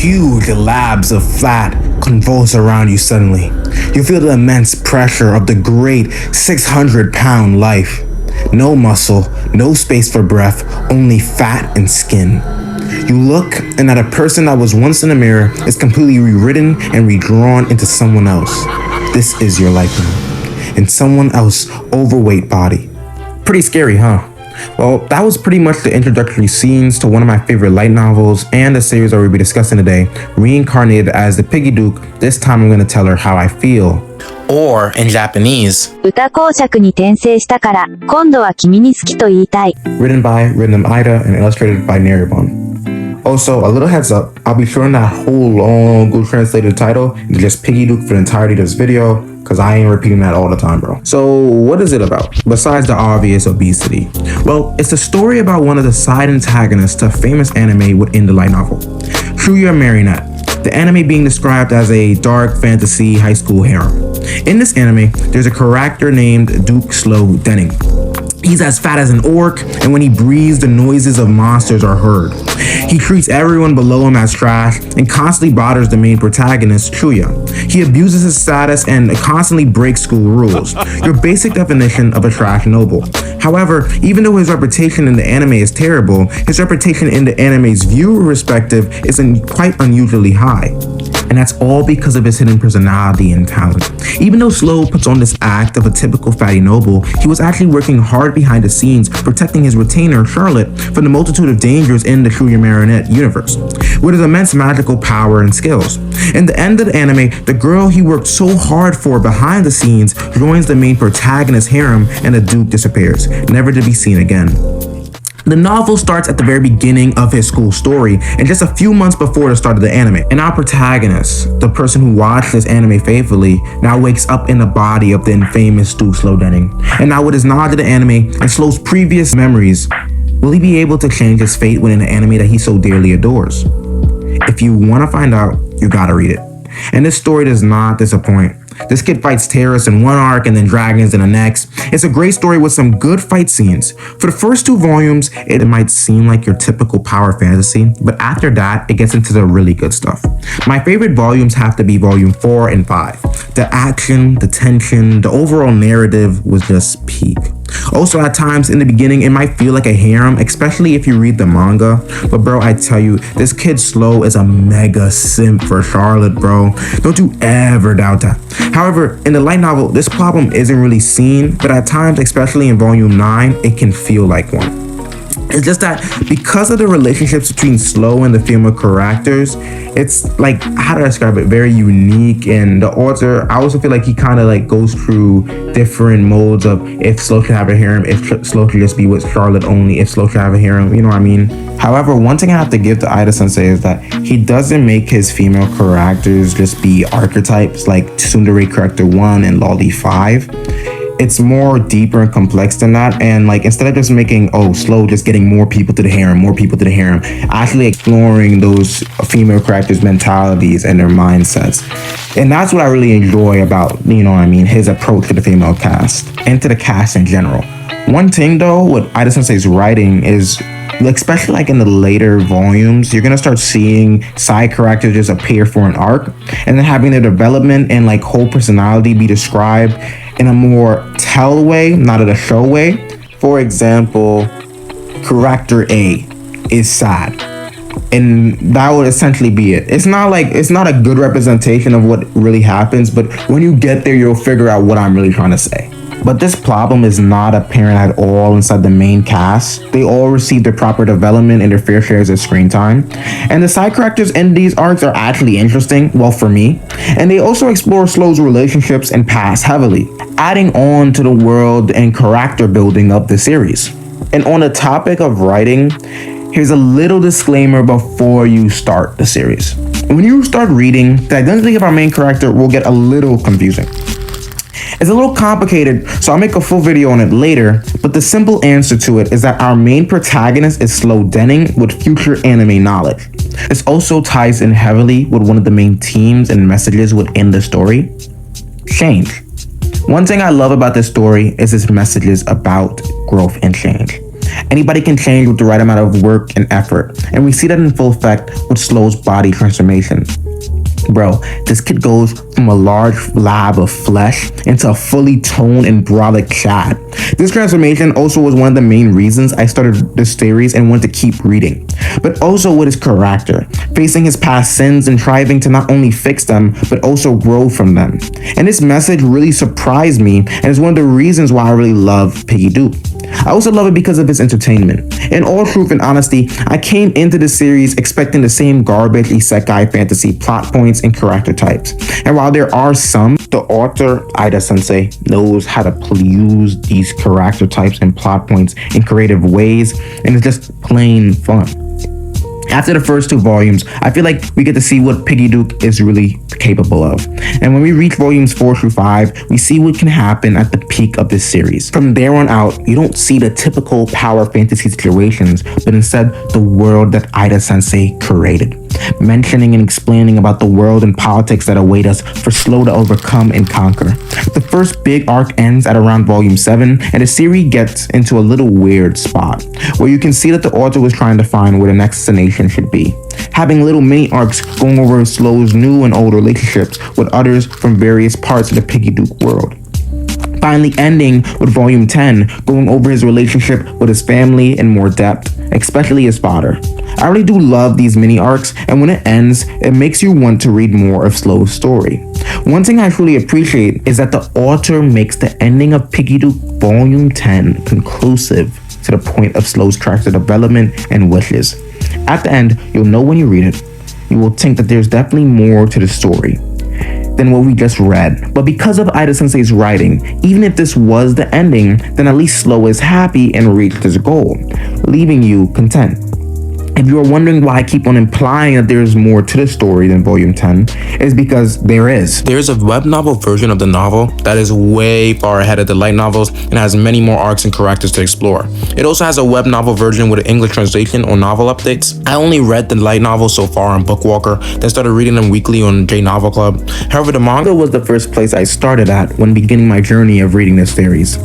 huge labs of fat convulse around you suddenly. You feel the immense pressure of the great 600-pound life. No muscle, no space for breath, only fat and skin. You look, and that a person that was once in a mirror is completely rewritten and redrawn into someone else. This is your life now, in someone else's overweight body. Pretty scary, huh? Well, that was pretty much the introductory scenes to one of my favorite light novels and the series that we'll be discussing today, Reincarnated as the Piggy Duke. This time I'm going to tell her how I feel. Or, in Japanese, 歌講釈に転生したから、今度は君に好きと言いたい。 written by Rhythm Ida and illustrated by Naribon. Also, a little heads up, I'll be showing that whole long Google translated title into just Piggy Duke for the entirety of this video, because I ain't repeating that all the time, bro. So, what is it about, besides the obvious obesity? Well, it's a story about one of the side antagonists to a famous anime within the light novel, Shuya Marionette. The anime being described as a dark fantasy high school harem. In this anime, there's a character named Duke Slowe Denning. He's as fat as an orc, and when he breathes, the noises of monsters are heard. He treats everyone below him as trash and constantly bothers the main protagonist, Shuya. He abuses his status and constantly breaks school rules. Your basic definition of a trash noble. However, even though his reputation in the anime is terrible, his reputation in the anime's viewer perspective is quite unusually high. And that's all because of his hidden personality and talent. Even though Slowe puts on this act of a typical fatty noble, he was actually working hard behind the scenes, protecting his retainer, Charlotte, from the multitude of dangers in the Shuya Marionette universe, with his immense magical power and skills. In the end of the anime, the girl he worked so hard for behind the scenes joins the main protagonist's harem, and the Duke disappears, never to be seen again. The novel starts at the very beginning of his school story and just a few months before the start of the anime. And our protagonist, the person who watched this anime faithfully, now wakes up in the body of the infamous Duke Slowe Denning. And now with his nod to the anime and Slowe's previous memories, will he be able to change his fate within the anime that he so dearly adores? If you want to find out, you gotta read it. And this story does not disappoint. This kid fights terrorists in one arc and then dragons in the next. It's a great story with some good fight scenes. For the first 2 volumes, it might seem like your typical power fantasy, but after that, it gets into the really good stuff. My favorite volumes have to be volume 4 and 5. The action, the tension, the overall narrative was just peak. Also, at times in the beginning, it might feel like a harem, especially if you read the manga. But bro, I tell you, this kid Slowe is a mega simp for Charlotte, bro. Don't you ever doubt that. However, in the light novel, this problem isn't really seen, but at times, especially in volume 9, it can feel like one. It's just that because of the relationships between Slowe and the female characters, it's like, how do I describe it, very unique. And the author, I also feel like he kind of like goes through different modes of if Slowe should have a harem, if Slowe should just be with Charlotte only, if Slowe should have a harem, you know what I mean? However, one thing I have to give to Ida Sensei is that he doesn't make his female characters just be archetypes like Tsundere Character 1 and Lolly 5. It's more deeper and complex than that, and like instead of just making Slowe just getting more people to the harem, actually exploring those female characters' mentalities and their mindsets. And that's what I really enjoy about, you know what I mean, his approach to the female cast and to the cast in general. One thing though with Ida Sensei's writing is, especially like in the later volumes, you're gonna start seeing side characters just appear for an arc and then having their development and like whole personality be described in a more tell way, not in a show way. For example, character A is sad, and that would essentially be it. It's not a good representation of what really happens, but when you get there, you'll figure out what I'm really trying to say. But this problem is not apparent at all inside the main cast. They all receive their proper development and their fair shares of screen time. And the side characters in these arcs are actually interesting, well for me. And they also explore Slowe's relationships and past heavily, adding on to the world and character building of the series. And on the topic of writing, here's a little disclaimer before you start the series. When you start reading, the identity of our main character will get a little confusing. It's a little complicated, so I'll make a full video on it later, but the simple answer to it is that our main protagonist is Slowe Denning with future anime knowledge. This also ties in heavily with one of the main themes and messages within the story: change. One thing I love about this story is its messages about growth and change. Anybody can change with the right amount of work and effort, and we see that in full effect with Slowe's body transformation. Bro, this kid goes from a large slab of flesh into a fully toned and brolic Chad. This transformation also was one of the main reasons I started this series and wanted to keep reading. But also with his character, facing his past sins and striving to not only fix them, but also grow from them. And this message really surprised me and is one of the reasons why I really love Piggy Duke. I also love it because of its entertainment. In all truth and honesty, I came into this series expecting the same garbage isekai fantasy plot points and character types. And while there are some, the author, Ida-sensei, knows how to use these character types and plot points in creative ways, and it's just plain fun. After the first 2 volumes, I feel like we get to see what Piggy Duke is really capable of. And when we reach volumes 4 through 5, we see what can happen at the peak of this series. From there on out, you don't see the typical power fantasy situations, but instead the world that Ida-sensei created. Mentioning and explaining about the world and politics that await us for Slowe to overcome and conquer. The first big arc ends at around volume 7, and the series gets into a little weird spot, where you can see that the author was trying to find where the next destination should be. Having little mini arcs going over Slowe's new and old relationships with others from various parts of the Piggy Duke world. Finally ending with volume 10 going over his relationship with his family in more depth, especially his father. I really do love these mini arcs, and when it ends, it makes you want to read more of Slowe's story. One thing I truly appreciate is that the author makes the ending of Piggy Duke volume 10 conclusive to the point of Slowe's character development and wishes. At the end, you'll know when you read it, you will think that there's definitely more to the story than what we just read. But because of Ida-sensei's writing, even if this was the ending, then at least Slowe is happy and reached his goal, leaving you content. If you are wondering why I keep on implying that there's more to the story than volume 10, it's because there is. There's a web novel version of the novel that is way far ahead of the light novels and has many more arcs and characters to explore. It also has a web novel version with an English translation or novel updates. I only read the light novel so far on Bookwalker, then started reading them weekly on J Novel Club. However, the manga was the first place I started at when beginning my journey of reading this series.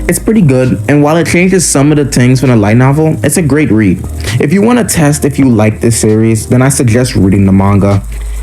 It's pretty good, and while it changes some of the things from the light novel, it's a great read. If you want to test if you like this series, then I suggest reading the manga.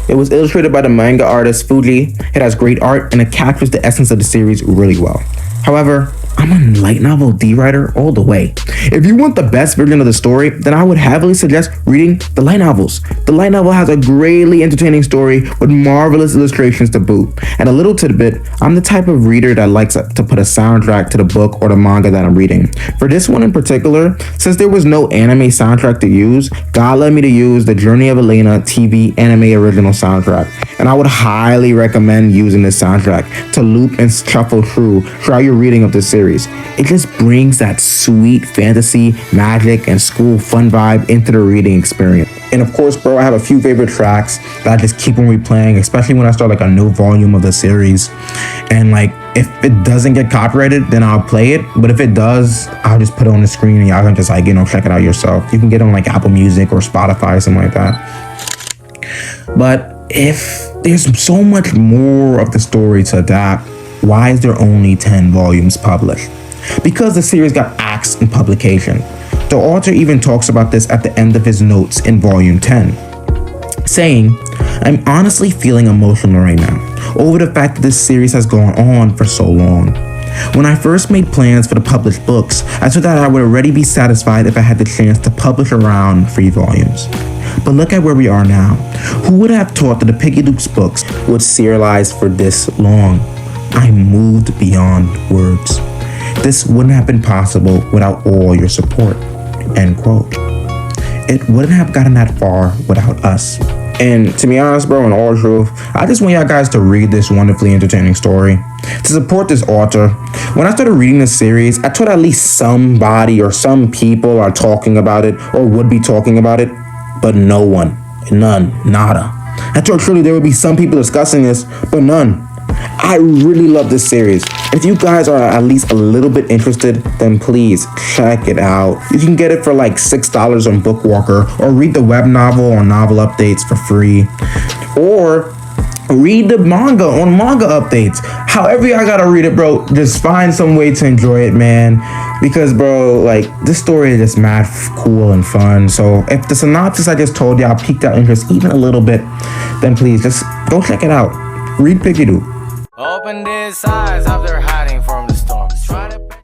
It was illustrated by the manga artist Fuji. It has great art and it captures the essence of the series really well. However, I'm a light novel D writer all the way. If you want the best version of the story, then I would heavily suggest reading the light novels. The light novel has a greatly entertaining story with marvelous illustrations to boot. And a little tidbit, I'm the type of reader that likes to put a soundtrack to the book or the manga that I'm reading. For this one in particular, since there was no anime soundtrack to use, God led me to use the Journey of Elaina TV anime original soundtrack. And I would highly recommend using this soundtrack to loop and shuffle throughout your reading of this series. It just brings that sweet fantasy, magic, and school fun vibe into the reading experience. And of course, bro, I have a few favorite tracks that I just keep on replaying, especially when I start like a new volume of the series. And like, if it doesn't get copyrighted, then I'll play it. But if it does, I'll just put it on the screen and y'all can just like, check it out yourself. You can get it on like Apple Music or Spotify or something like that. But if there's so much more of the story to adapt, why is there only 10 volumes published? Because the series got axed in publication. The author even talks about this at the end of his notes in volume 10, saying, "I'm honestly feeling emotional right now over the fact that this series has gone on for so long. When I first made plans for the published books, I thought that I would already be satisfied if I had the chance to publish around 3 volumes. But look at where we are now. Who would have thought that the Piggy Duke's books would serialize for this long? I'm moved beyond words. This wouldn't have been possible without all your support." End quote. It wouldn't have gotten that far without us. And to be honest, bro, in all truth, I just want y'all guys to read this wonderfully entertaining story. To support this author, when I started reading this series, I thought at least somebody or some people are talking about it or would be talking about it, but no one, nada. I thought truly there would be some people discussing this, but none. I really love this series. If you guys are at least a little bit interested, then please check it out. You can get it for like $6 on Bookwalker, or read the web novel or novel updates for free. Or read the manga on manga updates. However y'all gotta read it, bro, just find some way to enjoy it, man, because bro, like, this story is just mad cool and fun. So if the synopsis I just told y'all piqued our interest even a little bit, then please just go check it out. Read Piggy Duke. Open these eyes of their hiding